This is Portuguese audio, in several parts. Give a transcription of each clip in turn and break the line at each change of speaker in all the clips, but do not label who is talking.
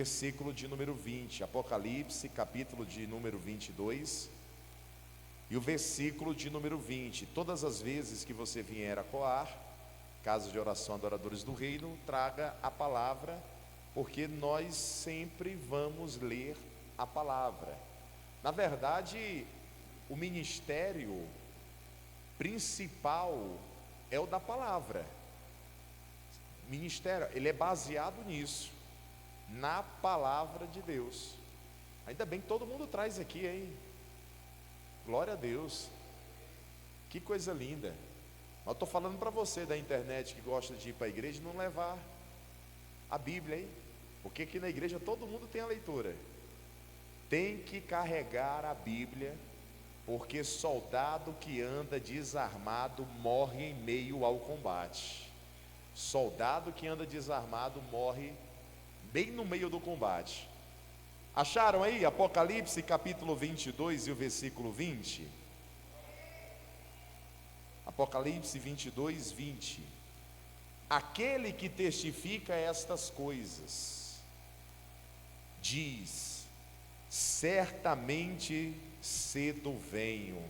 Versículo de número 20, Apocalipse, capítulo de número 22, e o versículo de número 20. Todas as vezes que você vier a Coar, Casa de Oração Adoradores do Reino, traga a palavra, porque nós sempre vamos ler a palavra. Na verdade, o ministério principal é o da palavra. O ministério, ele é baseado nisso, na palavra de Deus. Ainda bem que todo mundo traz aqui, hein? Glória a Deus. Que coisa linda. Mas eu estou falando para você da internet que gosta de ir para a igreja, não levar a Bíblia, hein? Porque aqui na igreja todo mundo tem a leitura. Tem que carregar a Bíblia, porque soldado que anda desarmado morre em meio ao combate. Soldado que anda desarmado morre bem no meio do combate. Acharam aí Apocalipse capítulo 22 e o versículo 20? Apocalipse 22, 20. Aquele que testifica estas coisas diz: certamente cedo venho.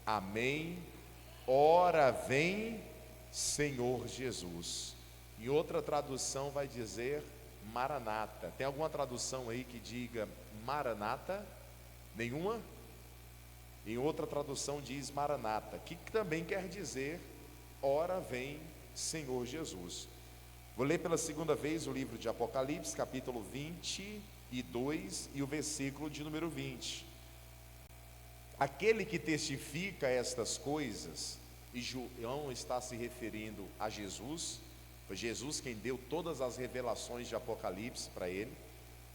Amém. Ora vem, Senhor Jesus. E outra tradução vai dizer Maranata. Tem alguma tradução aí que diga Maranata? Nenhuma? Em outra tradução diz Maranata, que também quer dizer ora vem, Senhor Jesus. Vou ler pela segunda vez o livro de Apocalipse, capítulo 22 e o versículo de número 20. Aquele que testifica estas coisas, e João está se referindo a Jesus. Foi Jesus quem deu todas as revelações de Apocalipse para ele.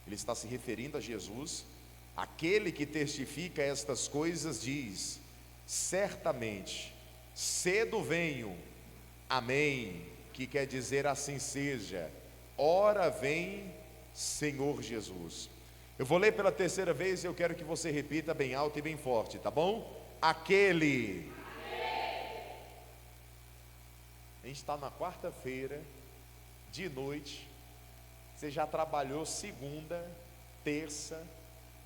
Ele está se referindo a Jesus. Aquele que testifica estas coisas diz: certamente, cedo venho. Amém. Que quer dizer assim seja. Ora vem, Senhor Jesus. Eu vou ler pela terceira vez e eu quero que você repita bem alto e bem forte, tá bom? Aquele. A gente está na quarta-feira, de noite. Você já trabalhou segunda, terça,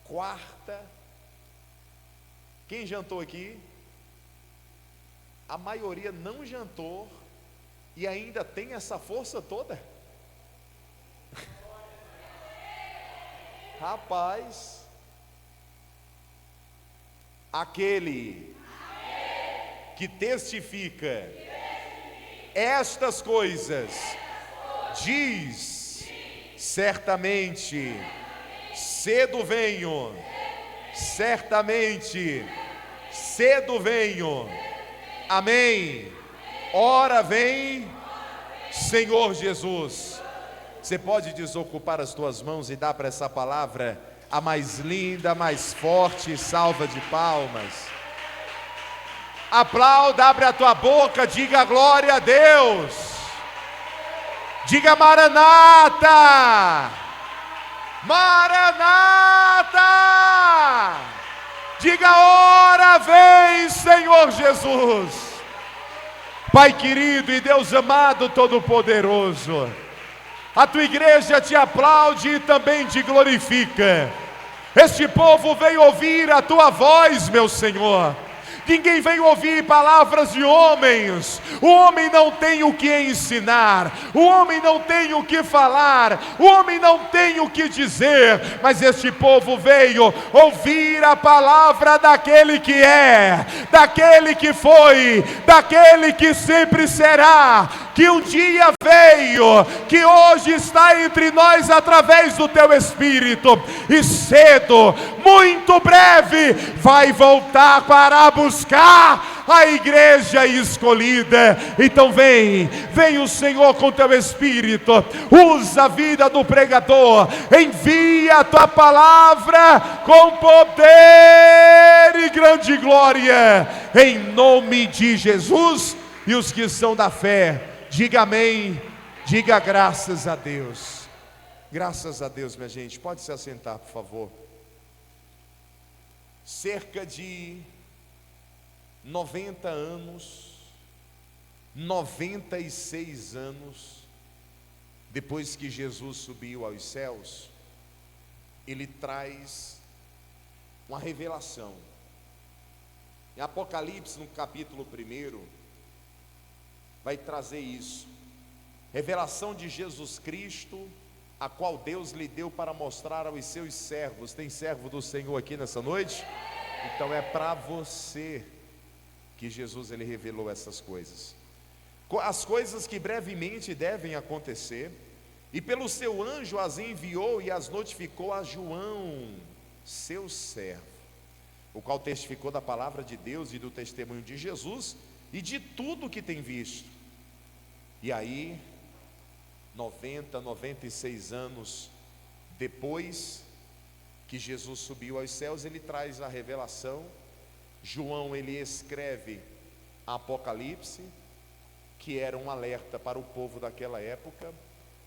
quarta. Quem jantou aqui? A maioria não jantou e ainda tem essa força toda. Rapaz, aquele que testifica estas coisas diz: certamente cedo venho, certamente cedo venho. Amém. Ora vem, Senhor Jesus. Você pode desocupar as tuas mãos e dar para essa palavra a mais linda, mais forte salva de palmas. Aplauda, abre a tua boca, diga glória a Deus. Diga Maranata. Maranata. Diga ora vem, Senhor Jesus. Pai querido e Deus amado todo-poderoso, a tua igreja te aplaude e também te glorifica. Este povo veio ouvir a tua voz, meu Senhor. Ninguém veio ouvir palavras de homens. O homem não tem o que ensinar, o homem não tem o que falar, o homem não tem o que dizer, mas este povo veio ouvir a palavra daquele que é, daquele que foi, daquele que sempre será, que um dia veio, que hoje está entre nós através do teu Espírito, e cedo, muito breve, vai voltar para buscar a igreja escolhida. Então vem o Senhor com teu Espírito, usa a vida do pregador, envia a tua palavra com poder e grande glória, em nome de Jesus. E os que são da fé, diga amém, diga graças a Deus. Graças a Deus, minha gente. Pode se assentar, por favor. Cerca de 90 anos, 96 anos depois que Jesus subiu aos céus, ele traz uma revelação. Em Apocalipse, no capítulo 1, vai trazer isso. Revelação de Jesus Cristo, a qual Deus lhe deu para mostrar aos seus servos. Tem servo do Senhor aqui nessa noite? Então é para você que Jesus ele revelou essas coisas. As coisas que brevemente devem acontecer, e pelo seu anjo as enviou e as notificou a João, seu servo, o qual testificou da palavra de Deus e do testemunho de Jesus e de tudo que tem visto. E aí, 96 anos depois que Jesus subiu aos céus, ele traz a revelação. João ele escreve Apocalipse, que era um alerta para o povo daquela época,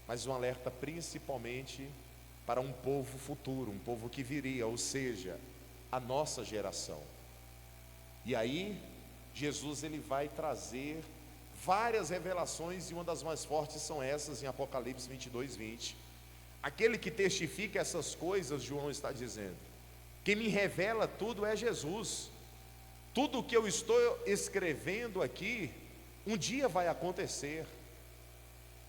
mas um alerta principalmente para um povo futuro, um povo que viria, ou seja, a nossa geração. E aí Jesus ele vai trazer várias revelações, e uma das mais fortes são essas em Apocalipse 22:20. Aquele que testifica essas coisas, João está dizendo, quem me revela tudo é Jesus. Tudo o que eu estou escrevendo aqui, um dia vai acontecer.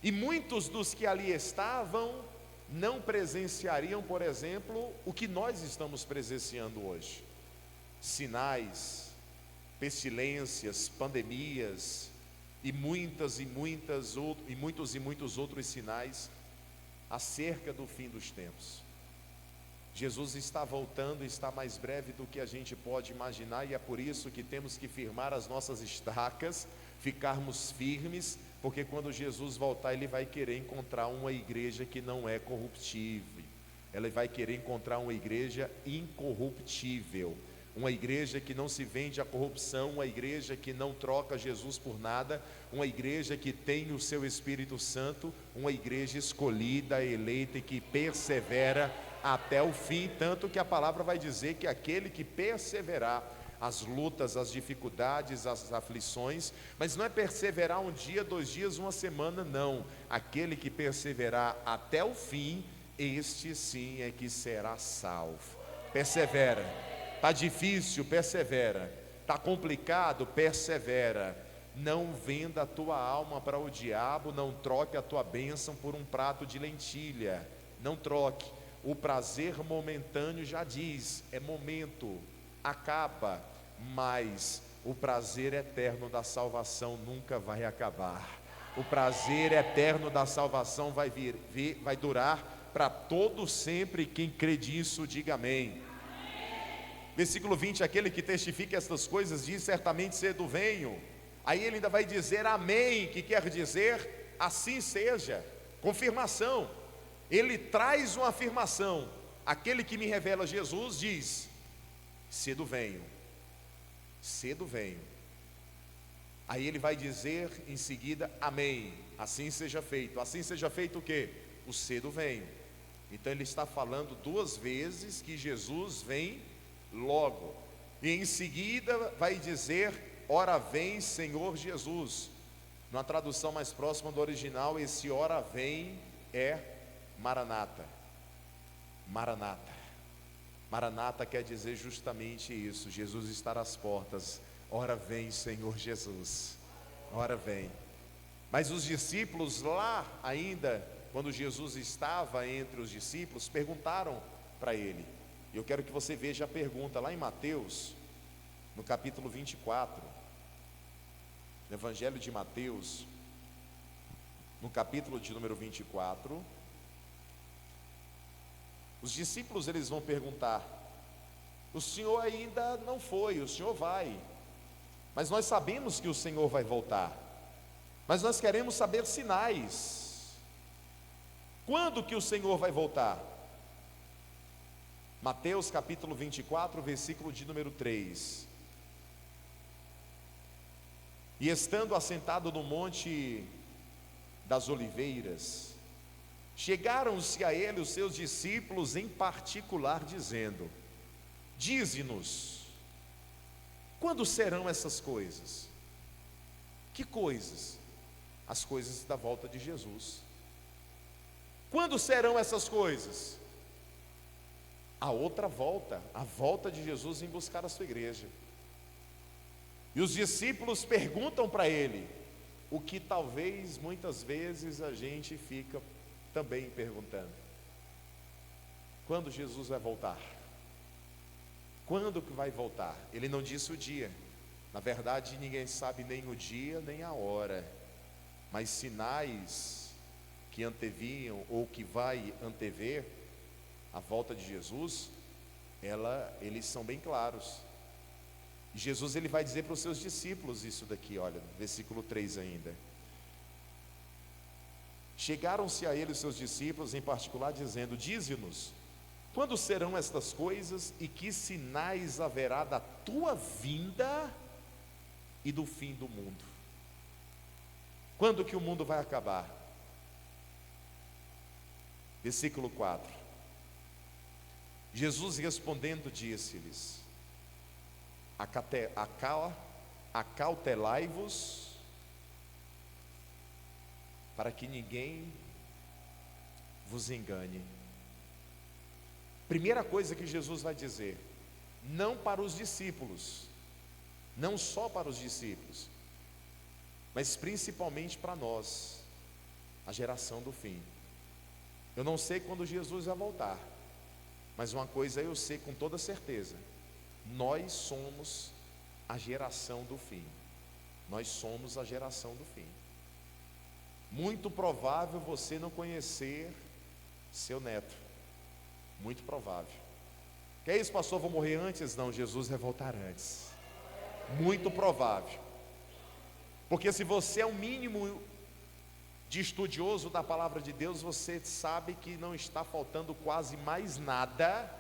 E muitos dos que ali estavam não presenciariam, por exemplo, o que nós estamos presenciando hoje: sinais, pestilências, pandemias e muitos outros sinais acerca do fim dos tempos. Jesus está voltando, está mais breve do que a gente pode imaginar, e é por isso que temos que firmar as nossas estacas, ficarmos firmes, porque quando Jesus voltar, ele vai querer encontrar uma igreja que não é corruptível, ele vai querer encontrar uma igreja incorruptível, uma igreja que não se vende à corrupção, uma igreja que não troca Jesus por nada, uma igreja que tem o seu Espírito Santo, uma igreja escolhida, eleita e que persevera até o fim, tanto que a palavra vai dizer que aquele que perseverar, as lutas, as dificuldades, as aflições, mas não é perseverar um dia, 2 dias, uma semana, não. Aquele que perseverar até o fim, este sim é que será salvo. Persevera. Está difícil, persevera. Está complicado, persevera. Não venda a tua alma para o diabo, não troque a tua bênção por um prato de lentilha. Não troque. O prazer momentâneo já diz, é momento, acaba, mas o prazer eterno da salvação nunca vai acabar. O prazer eterno da salvação vai durar para todo sempre. Quem crê nisso, diga amém. Versículo 20, aquele que testifica estas coisas diz, certamente cedo venho. Aí ele ainda vai dizer amém, que quer dizer assim seja, confirmação. Ele traz uma afirmação. Aquele que me revela Jesus diz, cedo venho, cedo venho. Aí ele vai dizer em seguida amém, assim seja feito. Assim seja feito o quê? O cedo venho. Então ele está falando 2 vezes que Jesus vem logo, e em seguida vai dizer, ora vem Senhor Jesus. Na tradução mais próxima do original, esse ora vem é Maranata. Maranata. Maranata quer dizer justamente isso, Jesus está às portas. Ora vem Senhor Jesus, ora vem. Mas os discípulos lá ainda, quando Jesus estava entre os discípulos, perguntaram para ele. Eu quero que você veja a pergunta lá em Mateus, no capítulo 24, no Evangelho de Mateus, no capítulo de número 24, os discípulos eles vão perguntar, o Senhor ainda não foi, o Senhor vai, mas nós sabemos que o Senhor vai voltar, mas nós queremos saber sinais, quando que o Senhor vai voltar? Mateus capítulo 24, versículo de número 3. E estando assentado no monte das oliveiras, chegaram-se a ele os seus discípulos em particular, dizendo, dize-nos, quando serão essas coisas? Que coisas? As coisas da volta de Jesus. Quando serão essas coisas? a outra volta, a volta de Jesus em buscar a sua igreja. E os discípulos perguntam para ele, o que talvez muitas vezes a gente fica também perguntando: quando Jesus vai voltar? Quando que vai voltar? Ele não disse o dia. Na verdade, ninguém sabe nem o dia, nem a hora. Mas sinais que anteviam ou que vai antever a volta de Jesus, eles são bem claros. E Jesus ele vai dizer para os seus discípulos isso daqui, olha, versículo 3 ainda. Chegaram-se a ele os seus discípulos, em particular, dizendo: dize-nos, quando serão estas coisas e que sinais haverá da tua vinda e do fim do mundo? Quando que o mundo vai acabar? Versículo 4. Jesus respondendo disse-lhes: acautelai-vos, para que ninguém vos engane. Primeira coisa que Jesus vai dizer, não para os discípulos, não só para os discípulos, mas principalmente para nós, a geração do fim. Eu não sei quando Jesus vai voltar, mas uma coisa eu sei com toda certeza: nós somos a geração do fim. Nós somos a geração do fim. Muito provável você não conhecer seu neto. Muito provável. Que é isso, pastor? Vou morrer antes? Não, Jesus vai voltar antes. Muito provável. Porque se você é o mínimo de estudioso da palavra de Deus, você sabe que não está faltando quase mais nada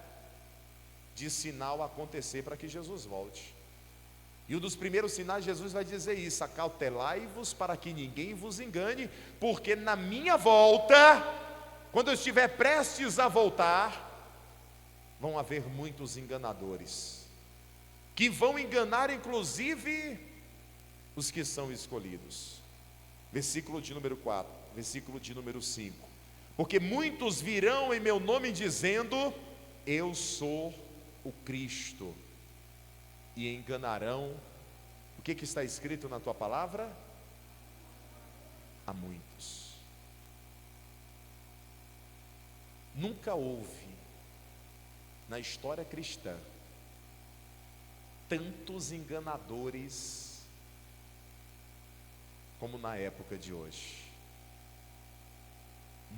de sinal acontecer para que Jesus volte. E um dos primeiros sinais, Jesus vai dizer isso: acautelai-vos para que ninguém vos engane, porque na minha volta, quando eu estiver prestes a voltar, vão haver muitos enganadores, que vão enganar inclusive os que são escolhidos. Versículo de número 4, versículo de número 5. Porque muitos virão em meu nome dizendo: eu sou o Cristo, e enganarão. O que está escrito na tua palavra? A muitos. Nunca houve na história cristã tantos enganadores como na época de hoje.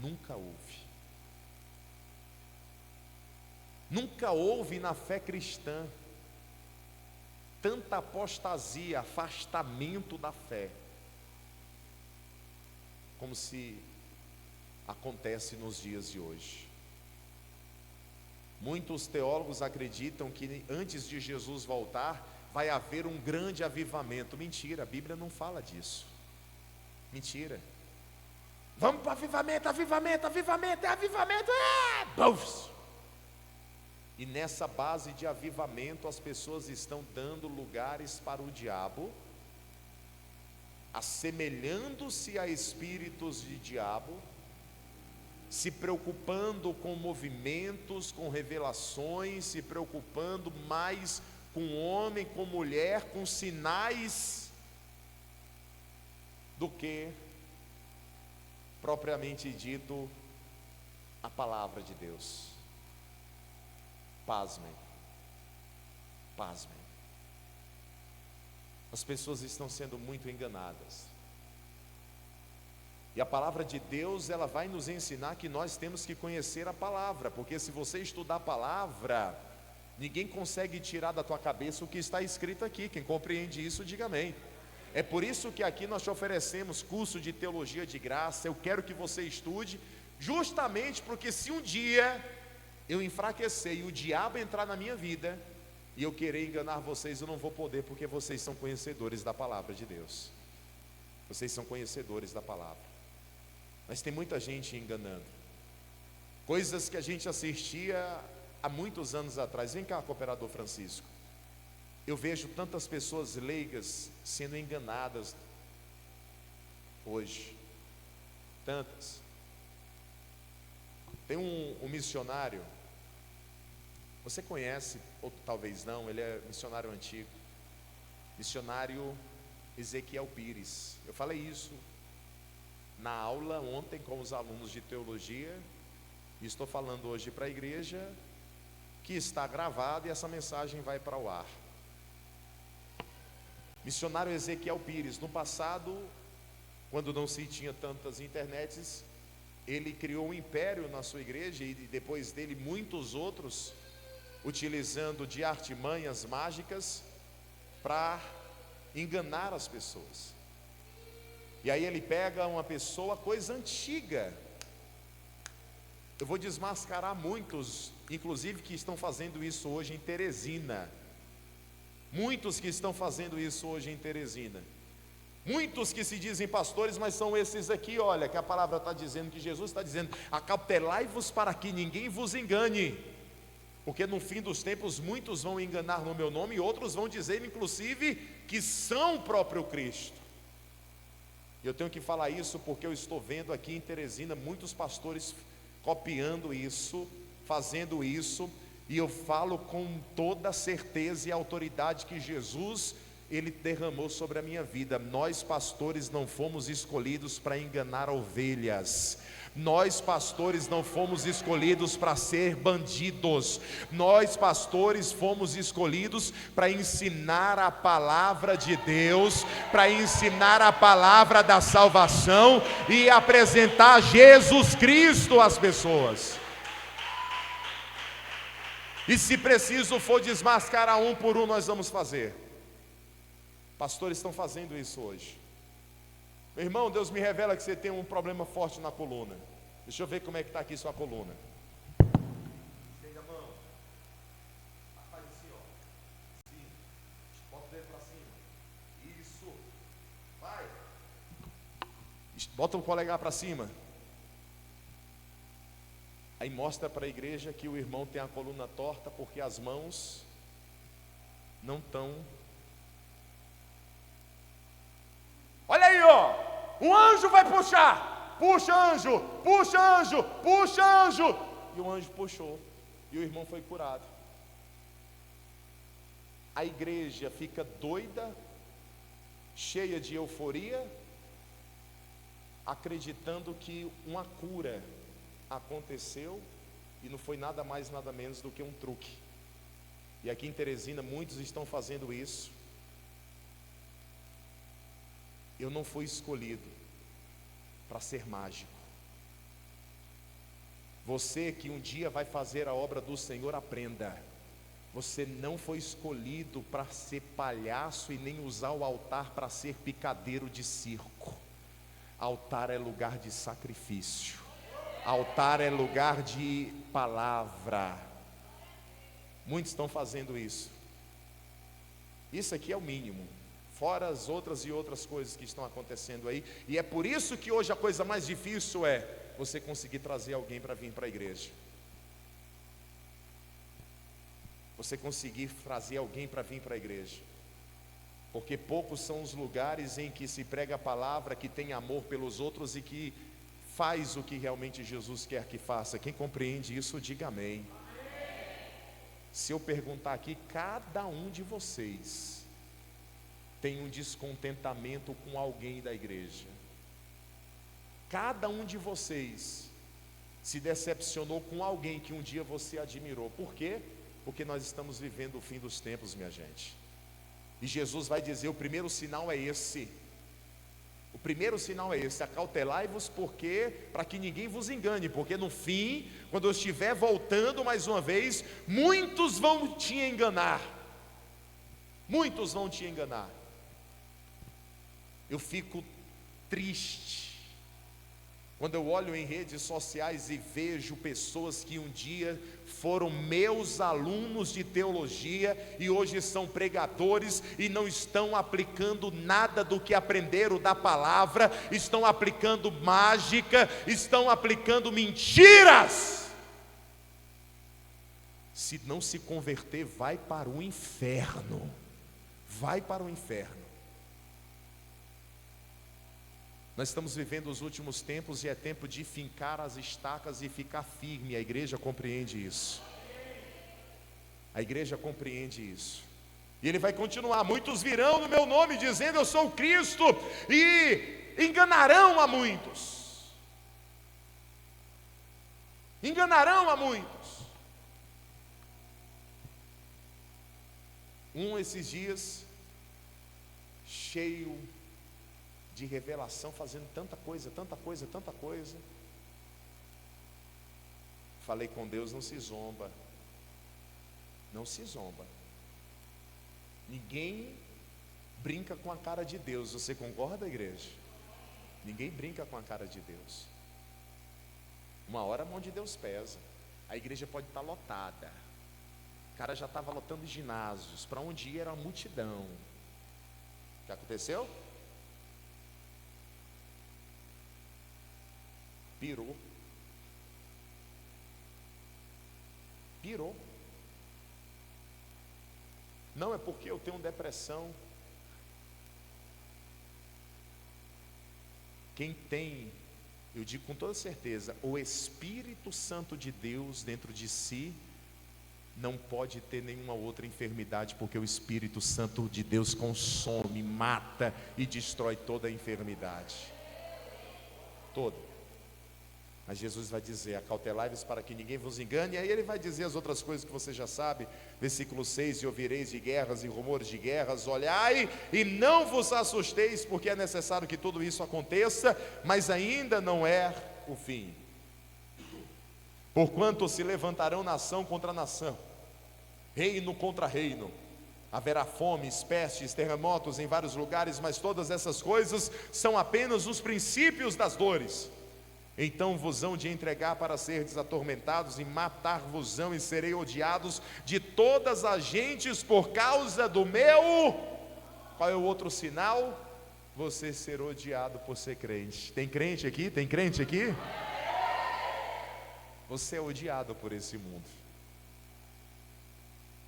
Nunca houve. Nunca houve na fé cristã tanta apostasia, afastamento da fé, como se acontece nos dias de hoje. Muitos teólogos acreditam que antes de Jesus voltar, vai haver um grande avivamento. Mentira, a Bíblia não fala disso. Mentira. Vamos para avivamento, avivamento, avivamento, avivamento. E nessa base de avivamento, as pessoas estão dando lugares para o diabo, assemelhando-se a espíritos de diabo, se preocupando com movimentos, com revelações, se preocupando mais com homem, com mulher, com sinais, do que propriamente dito a palavra de Deus. Pasmem, pasmem. As pessoas estão sendo muito enganadas. E a palavra de Deus, ela vai nos ensinar que nós temos que conhecer a palavra, porque se você estudar a palavra, ninguém consegue tirar da tua cabeça o que está escrito aqui. Quem compreende isso, diga amém. É por isso que aqui nós te oferecemos curso de teologia de graça. Eu quero que você estude, justamente porque se um dia eu enfraquecer e o diabo entrar na minha vida e eu querer enganar vocês, eu não vou poder, porque vocês são conhecedores da palavra de Deus. Vocês são conhecedores da palavra. Mas tem muita gente enganando. Coisas que a gente assistia há muitos anos atrás. Vem cá, cooperador Francisco. Eu vejo tantas pessoas leigas sendo enganadas hoje. Tantas. Tem um missionário Você conhece, ou talvez não, ele é missionário antigo, missionário Ezequiel Pires. Eu falei isso na aula ontem com os alunos de teologia, e estou falando hoje para a igreja, que está gravado e essa mensagem vai para o ar. Missionário Ezequiel Pires, no passado, quando não se tinha tantas internets, ele criou um império na sua igreja, e depois dele muitos outros, utilizando de artimanhas mágicas para enganar as pessoas. E aí ele pega uma pessoa, coisa antiga. Eu vou desmascarar muitos, inclusive que estão fazendo isso hoje em Teresina. Muitos que estão fazendo isso hoje em Teresina. Muitos que se dizem pastores, mas são esses aqui, olha, que a palavra está dizendo, que Jesus está dizendo: acautelai-vos para que ninguém vos engane. Porque no fim dos tempos muitos vão enganar no meu nome, e outros vão dizer inclusive que são o próprio Cristo. E eu tenho que falar isso porque eu estou vendo aqui em Teresina muitos pastores copiando isso, fazendo isso, e eu falo com toda a certeza e autoridade que Jesus, Ele derramou sobre a minha vida. Nós pastores não fomos escolhidos para enganar ovelhas. Nós pastores não fomos escolhidos para ser bandidos. Nós pastores fomos escolhidos para ensinar a palavra de Deus, para ensinar a palavra da salvação e apresentar Jesus Cristo às pessoas. E se preciso for desmascarar um por um, nós vamos fazer. Pastores estão fazendo isso hoje. Meu irmão, Deus me revela que você tem um problema forte na coluna. Deixa eu ver como é que está aqui sua coluna. Estende a mão. Faz assim, ó. Assim. Bota o dedo para cima. Isso. Vai. Bota o polegar para cima. Aí mostra para a igreja que o irmão tem a coluna torta porque as mãos não estão. Olha aí, ó. Um anjo vai puxar. Puxa, anjo. Puxa, anjo. Puxa, anjo. E o anjo puxou. E o irmão foi curado. A igreja fica doida, cheia de euforia, acreditando que uma cura aconteceu, e não foi nada mais, nada menos do que um truque. E aqui em Teresina muitos estão fazendo isso. Eu não fui escolhido para ser mágico. Você que um dia vai fazer a obra do Senhor, aprenda. Você não foi escolhido para ser palhaço e nem usar o altar para ser picadeiro de circo. Altar é lugar de sacrifício. Altar é lugar de palavra. Muitos estão fazendo isso. Isso aqui é o mínimo, fora as outras e outras coisas que estão acontecendo aí. E é por isso que hoje a coisa mais difícil é você conseguir trazer alguém para vir para a igreja. Você conseguir trazer alguém para vir para a igreja. Porque poucos são os lugares em que se prega a palavra, que tem amor pelos outros e que faz o que realmente Jesus quer que faça. Quem compreende isso, diga amém. Se eu perguntar aqui, cada um de vocês tem um descontentamento com alguém da igreja. Cada um de vocês se decepcionou com alguém que um dia você admirou. Por quê? Porque nós estamos vivendo o fim dos tempos, minha gente. E Jesus vai dizer, o primeiro sinal é esse. O primeiro sinal é esse: acautelai-vos, porque para que ninguém vos engane, porque no fim, quando eu estiver voltando mais uma vez, muitos vão te enganar. Muitos vão te enganar. Eu fico triste quando eu olho em redes sociais e vejo pessoas que um dia foram meus alunos de teologia e hoje são pregadores e não estão aplicando nada do que aprenderam da palavra, estão aplicando mágica, estão aplicando mentiras. Se não se converter, vai para o inferno. Vai para o inferno. Nós estamos vivendo os últimos tempos e é tempo de fincar as estacas e ficar firme. A igreja compreende isso. A igreja compreende isso. E ele vai continuar: muitos virão no meu nome dizendo eu sou o Cristo, e enganarão a muitos. Enganarão a muitos. Esses dias, cheio de revelação, fazendo tanta coisa, tanta coisa, tanta coisa. Falei com Deus: não se zomba. Não se zomba. Ninguém brinca com a cara de Deus. Você concorda, igreja? Ninguém brinca com a cara de Deus. Uma hora a mão de Deus pesa. A igreja pode estar lotada. O cara já estava lotando ginásios. Para onde ia era uma multidão. Já aconteceu? Pirou. Pirou. Não é porque eu tenho depressão. Quem tem, eu digo com toda certeza, o Espírito Santo de Deus dentro de si, não pode ter nenhuma outra enfermidade, porque o Espírito Santo de Deus consome, mata e destrói toda a enfermidade. Toda. Mas Jesus vai dizer: acautelai-vos para que ninguém vos engane. E aí ele vai dizer as outras coisas que você já sabe. Versículo 6: e ouvireis de guerras e rumores de guerras, olhai e não vos assusteis, porque é necessário que tudo isso aconteça, mas ainda não é o fim. Porquanto se levantarão nação contra nação, reino contra reino. Haverá fomes, pestes, terremotos em vários lugares, mas todas essas coisas são apenas os princípios das dores. Então vos hão de entregar para serdes atormentados, e matar-vos-ão, e serei odiados de todas as gentes por causa do meu. Qual é o outro sinal? Você ser odiado por ser crente. Tem crente aqui? Tem crente aqui? Você é odiado por esse mundo.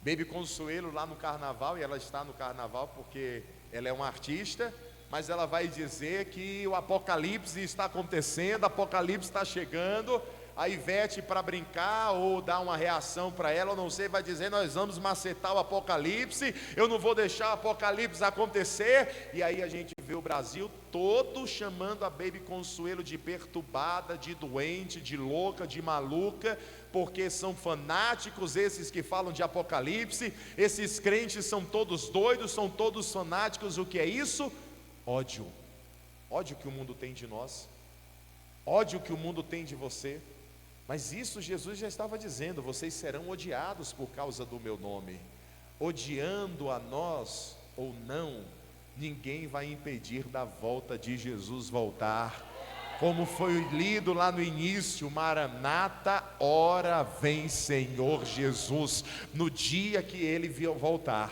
Baby Consuelo lá no carnaval, e ela está no carnaval porque ela é uma artista, mas ela vai dizer que o apocalipse está acontecendo, o apocalipse está chegando. A Ivete, para brincar ou dar uma reação para ela, eu não sei, vai dizer: nós vamos macetar o apocalipse, eu não vou deixar o apocalipse acontecer. E aí a gente vê o Brasil todo chamando a Baby Consuelo de perturbada, de doente, de louca, de maluca, porque são fanáticos esses que falam de apocalipse. Esses crentes são todos doidos, são todos fanáticos. O que é isso? Ódio. Ódio que o mundo tem de nós, ódio que o mundo tem de você. Mas isso Jesus já estava dizendo: vocês serão odiados por causa do meu nome. Odiando a nós ou não, ninguém vai impedir da volta de Jesus voltar. Como foi lido lá no início: Maranata, ora vem Senhor Jesus. No dia que Ele voltar,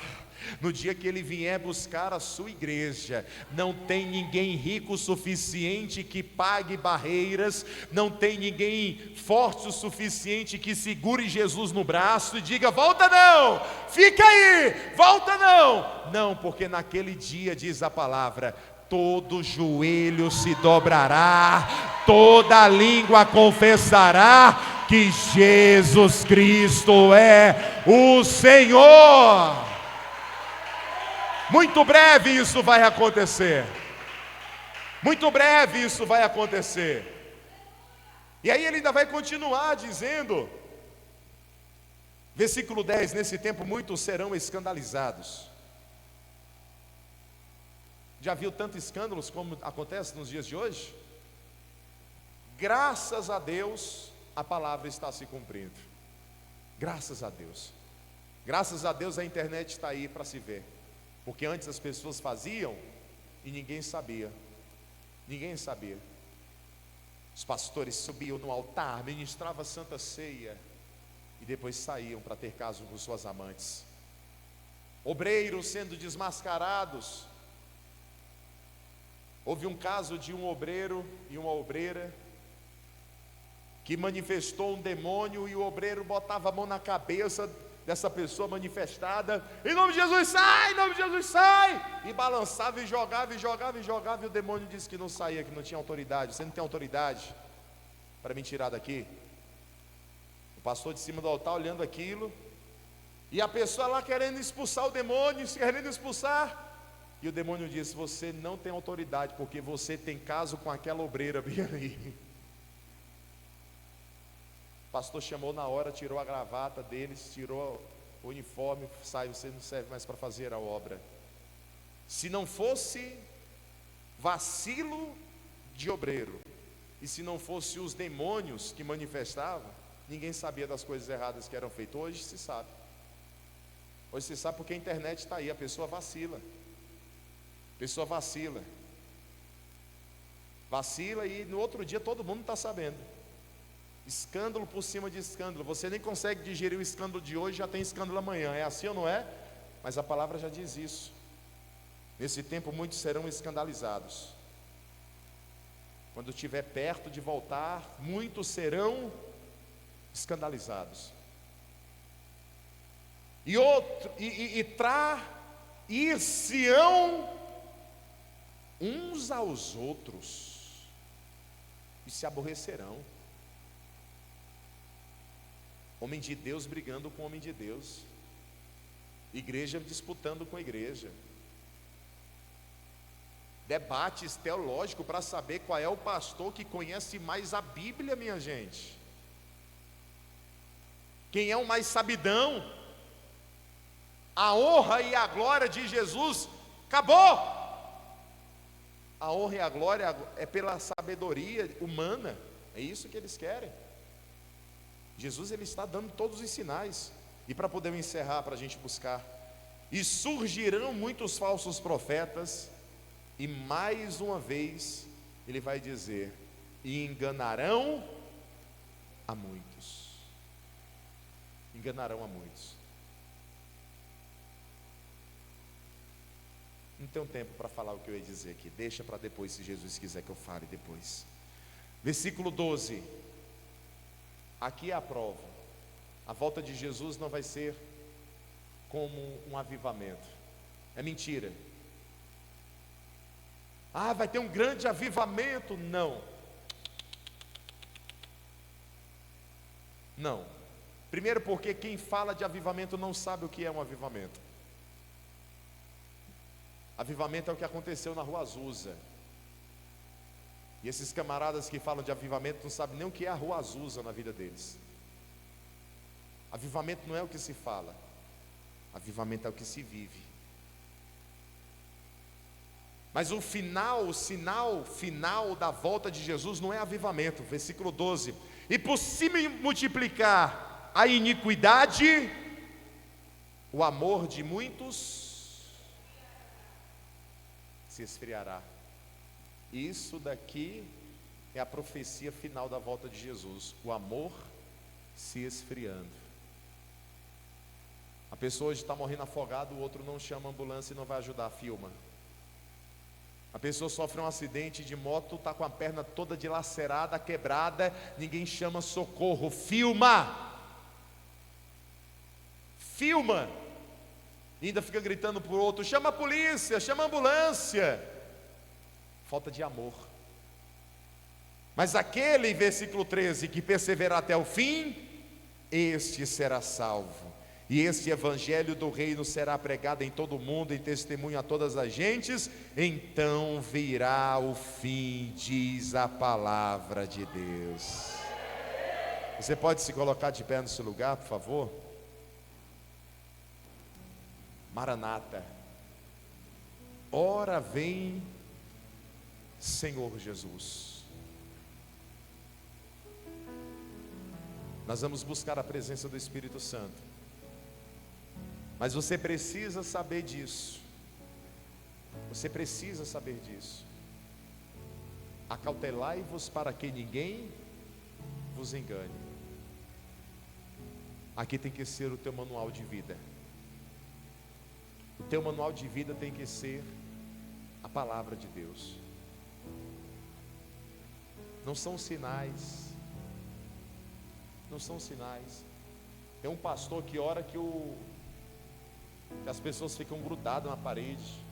no dia que Ele vier buscar a sua igreja, não tem ninguém rico o suficiente que pague barreiras, não tem ninguém forte o suficiente que segure Jesus no braço e diga: volta não, fica aí, volta não. Não, porque naquele dia, diz a palavra, todo joelho se dobrará, toda língua confessará que Jesus Cristo é o Senhor. Muito breve isso vai acontecer. Muito breve isso vai acontecer. E aí ele ainda vai continuar dizendo, versículo 10: nesse tempo muitos serão escandalizados. Já viu tantos escândalos como acontece nos dias de hoje? Graças a Deus a palavra está se cumprindo. Graças a Deus. Graças a Deus a internet está aí para se ver. Porque antes as pessoas faziam e ninguém sabia. Ninguém sabia. Os pastores subiam no altar, ministravam a Santa Ceia e depois saíam para ter caso com suas amantes. Obreiros sendo desmascarados. Houve um caso de um obreiro e uma obreira que manifestou um demônio, e o obreiro botava a mão na cabeça dessa pessoa manifestada: em nome de Jesus sai, em nome de Jesus sai, e balançava e jogava e jogava e jogava, e o demônio disse que não saía, que não tinha autoridade. Você não tem autoridade para me tirar daqui? O pastor de cima do altar olhando aquilo, E a pessoa lá querendo expulsar o demônio, querendo expulsar. E o demônio disse: você não tem autoridade, porque você tem caso com aquela obreira bem ali. O pastor chamou na hora, tirou a gravata deles, tirou o uniforme, sai, você não serve mais para fazer a obra. Se não fosse vacilo de obreiro, e se não fosse os demônios que manifestavam, ninguém sabia das coisas erradas que eram feitas. Hoje se sabe. Hoje se sabe porque a internet está aí, a pessoa vacila. A pessoa vacila. Vacila e no outro dia todo mundo está sabendo. Escândalo por cima de escândalo. Você nem consegue digerir o escândalo de hoje, já tem escândalo amanhã. É assim ou não é? Mas a palavra já diz isso. Nesse tempo muitos serão escandalizados. Quando estiver perto de voltar, muitos serão escandalizados. Ir-se-ão uns aos outros e se aborrecerão. Homem de Deus brigando com homem de Deus, igreja disputando com a igreja, debates teológicos para saber qual é o pastor que conhece mais a Bíblia, minha gente. Quem é o mais sabidão? A honra e a glória de Jesus acabou. A honra e a glória é pela sabedoria humana. É isso que eles querem. Jesus, ele está dando todos os sinais. E para poder encerrar, para a gente buscar: e surgirão muitos falsos profetas, e mais uma vez ele vai dizer: e enganarão a muitos. Enganarão a muitos. Não tenho tempo para falar o que eu ia dizer aqui. Deixa para depois, se Jesus quiser que eu fale depois. Versículo 12. Aqui é a prova. A volta de Jesus não vai ser como um avivamento. É mentira. Ah, vai ter um grande avivamento. Não. Não. Primeiro porque quem fala de avivamento não sabe o que é um avivamento. Avivamento é o que aconteceu na Rua Azusa. E esses camaradas que falam de avivamento não sabem nem o que é a Rua Azusa na vida deles. Avivamento não é o que se fala. Avivamento é o que se vive. Mas o sinal final da volta de Jesus não é avivamento. Versículo 12. E por se multiplicar a iniquidade, o amor de muitos se esfriará. Isso daqui é a profecia final da volta de Jesus. O amor se esfriando. A pessoa hoje está morrendo afogada, o outro não chama a ambulância e não vai ajudar, filma. A pessoa sofre um acidente de moto, está com a perna toda dilacerada, quebrada, ninguém chama socorro, filma. Filma. E ainda fica gritando para o outro: chama a polícia, chama a ambulância. Falta de amor. Mas aquele, versículo 13, que perseverar até o fim, este será salvo. E este evangelho do reino será pregado em todo o mundo, em testemunho a todas as gentes, então virá o fim, diz a palavra de Deus. Você pode se colocar de pé no seu lugar, por favor? Maranata. Ora vem, Senhor Jesus. Nós vamos buscar a presença do Espírito Santo. Mas você precisa saber disso. Você precisa saber disso. Acautelai-vos para que ninguém vos engane. Aqui tem que ser o teu manual de vida. O teu manual de vida tem que ser a palavra de Deus. Não são sinais. Não são sinais. Tem um pastor que ora que as pessoas ficam grudadas na parede.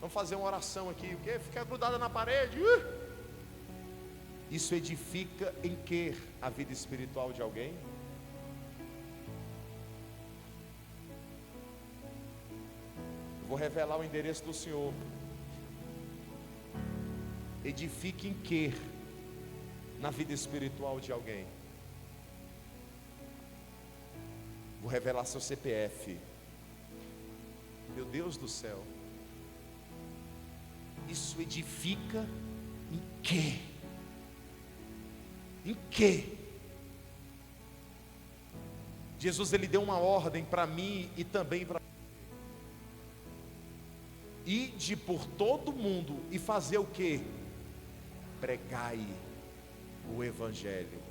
Vamos fazer uma oração aqui. O quê? Ficar grudada na parede. Isso edifica em que a vida espiritual de alguém? Vou revelar o endereço do Senhor. Edifique em que na vida espiritual de alguém? Vou revelar seu CPF. Meu Deus do céu. Isso edifica em quê? Em quê? Jesus, ele deu uma ordem para mim e também para ide por todo mundo e fazer o quê? Pregai o evangelho.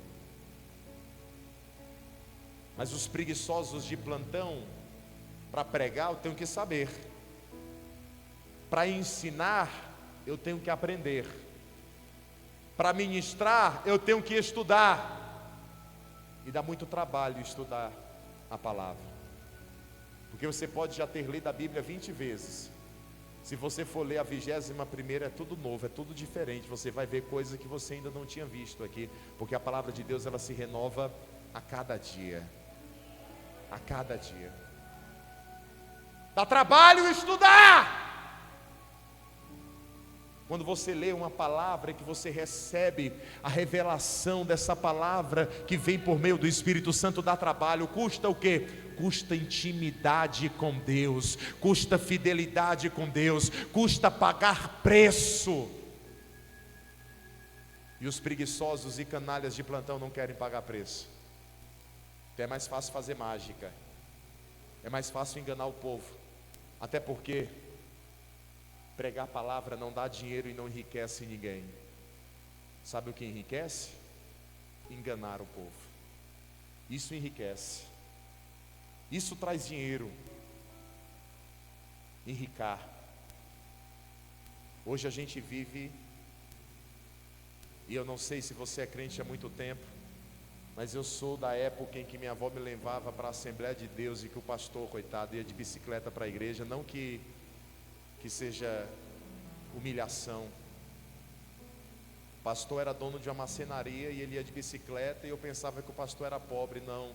Mas os preguiçosos de plantão, para pregar eu tenho que saber, para ensinar eu tenho que aprender, para ministrar eu tenho que estudar, e dá muito trabalho estudar a palavra, porque você pode já ter lido a Bíblia 20 vezes, se você for ler a 21ª é tudo novo, é tudo diferente, você vai ver coisas que você ainda não tinha visto aqui, porque a palavra de Deus ela se renova a cada dia, a cada dia. Dá trabalho estudar. Quando você lê uma palavra que você recebe a revelação dessa palavra que vem por meio do Espírito Santo, dá trabalho. Custa o quê? Custa intimidade com Deus, custa fidelidade com Deus, custa pagar preço. E os preguiçosos e canalhas de plantão não querem pagar preço. Então é mais fácil fazer mágica, é mais fácil enganar o povo. Até porque pregar a palavra não dá dinheiro e não enriquece ninguém. Sabe o que enriquece? Enganar o povo. Isso enriquece. Isso traz dinheiro. Enricar. Hoje a gente vive, e eu não sei se você é crente há muito tempo, mas eu sou da época em que minha avó me levava para a Assembleia de Deus e que o pastor, coitado, ia de bicicleta para a igreja. Não que seja humilhação. O pastor era dono de uma marcenaria e ele ia de bicicleta, e eu pensava que o pastor era pobre. Não,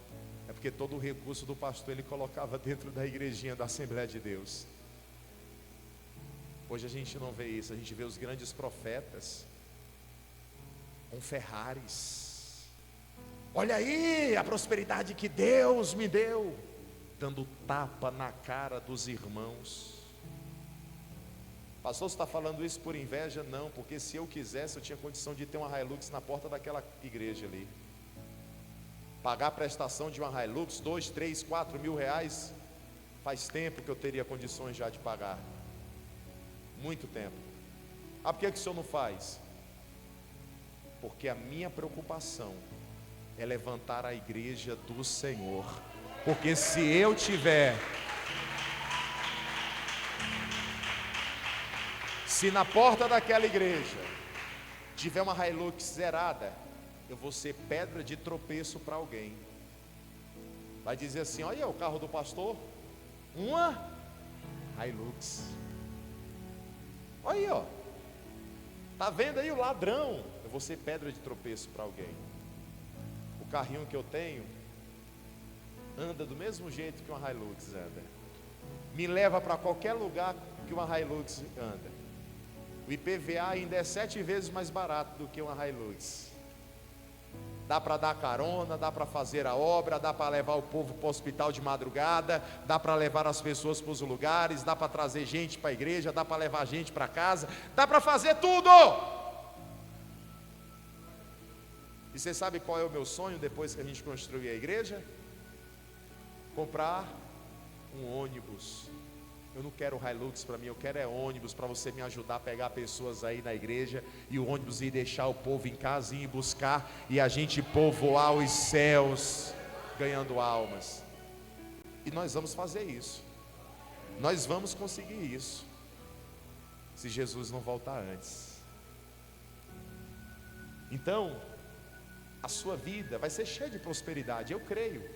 é porque todo o recurso do pastor ele colocava dentro da igrejinha da Assembleia de Deus. Hoje a gente não vê isso, a gente vê os grandes profetas com Ferraris. Olha aí a prosperidade que Deus me deu, dando tapa na cara dos irmãos. Pastor, você está falando isso por inveja? Não, porque se eu quisesse eu tinha condição de ter uma Hilux na porta daquela igreja ali. Pagar a prestação de uma Hilux, 2, 3, 4 mil reais, faz tempo que eu teria condições já de pagar. Muito tempo. Ah, por que o senhor não faz? Porque a minha preocupação é levantar a igreja do Senhor. Porque se eu tiver, se na porta daquela igreja tiver uma Hilux zerada, eu vou ser pedra de tropeço para alguém. Vai dizer assim: olha o carro do pastor, uma Hilux. Olha aí, ó, tá vendo aí o ladrão? Eu vou ser pedra de tropeço para alguém. O carrinho que eu tenho anda do mesmo jeito que uma Hilux anda, me leva para qualquer lugar que uma Hilux anda. O IPVA ainda é 7 vezes mais barato do que uma Hilux. Dá para dar carona, dá para fazer a obra, dá para levar o povo para o hospital de madrugada, dá para levar as pessoas para os lugares, dá para trazer gente para a igreja, dá para levar gente para casa, dá para fazer tudo. E você sabe qual é o meu sonho depois que a gente construir a igreja? Comprar um ônibus. Eu não quero Hilux para mim, eu quero é ônibus para você me ajudar a pegar pessoas aí na igreja, e o ônibus ir deixar o povo em casa e ir buscar, e a gente povoar os céus ganhando almas. E nós vamos fazer isso. Nós vamos conseguir isso, se Jesus não voltar antes. Então a sua vida vai ser cheia de prosperidade, eu creio.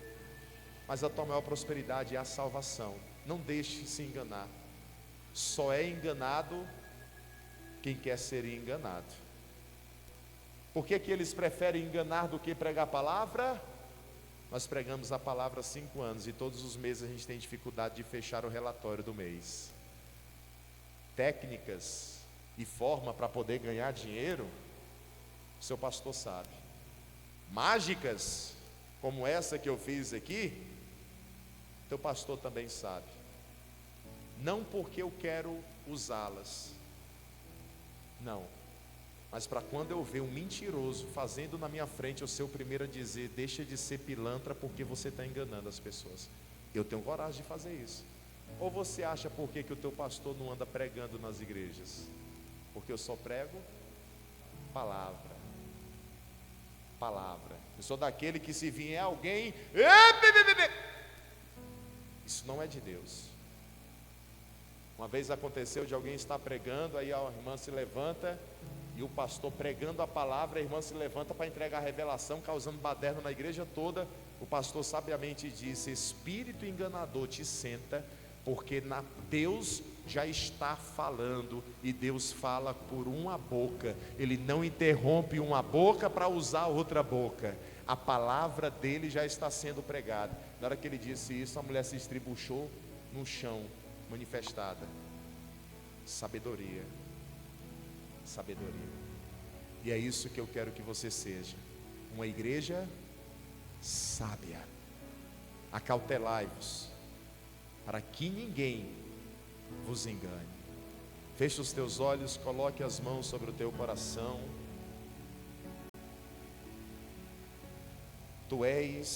Mas a tua maior prosperidade é a salvação. Não deixe se enganar. Só é enganado quem quer ser enganado. Por que eles preferem enganar do que pregar a palavra? Nós pregamos a palavra há 5 anos e todos os meses a gente tem dificuldade de fechar o relatório do mês. Técnicas e forma para poder ganhar dinheiro, o seu pastor sabe. Mágicas, como essa que eu fiz aqui, teu pastor também sabe. Não porque eu quero usá-las, não, mas para quando eu ver um mentiroso fazendo na minha frente, eu ser o primeiro a dizer: deixa de ser pilantra porque você está enganando as pessoas. Eu tenho coragem de fazer isso. Ou você acha por que o teu pastor não anda pregando nas igrejas? Porque eu só prego palavra. Palavra. Eu sou daquele que, se vier alguém, isso não é de Deus. Uma vez aconteceu de alguém estar pregando, aí a irmã se levanta, e o pastor pregando a palavra, a irmã se levanta para entregar a revelação, causando baderna na igreja toda. O pastor sabiamente disse: espírito enganador, te senta, porque Deus já está falando, e Deus fala por uma boca. Ele não interrompe uma boca para usar outra boca. A palavra dele já está sendo pregada. Na hora que ele disse isso, a mulher se estribuchou no chão, manifestada sabedoria. Sabedoria. E é isso que eu quero que você seja: uma igreja sábia. Acautelai-vos, para que ninguém vos engane. Feche os teus olhos, coloque as mãos sobre o teu coração. Tu és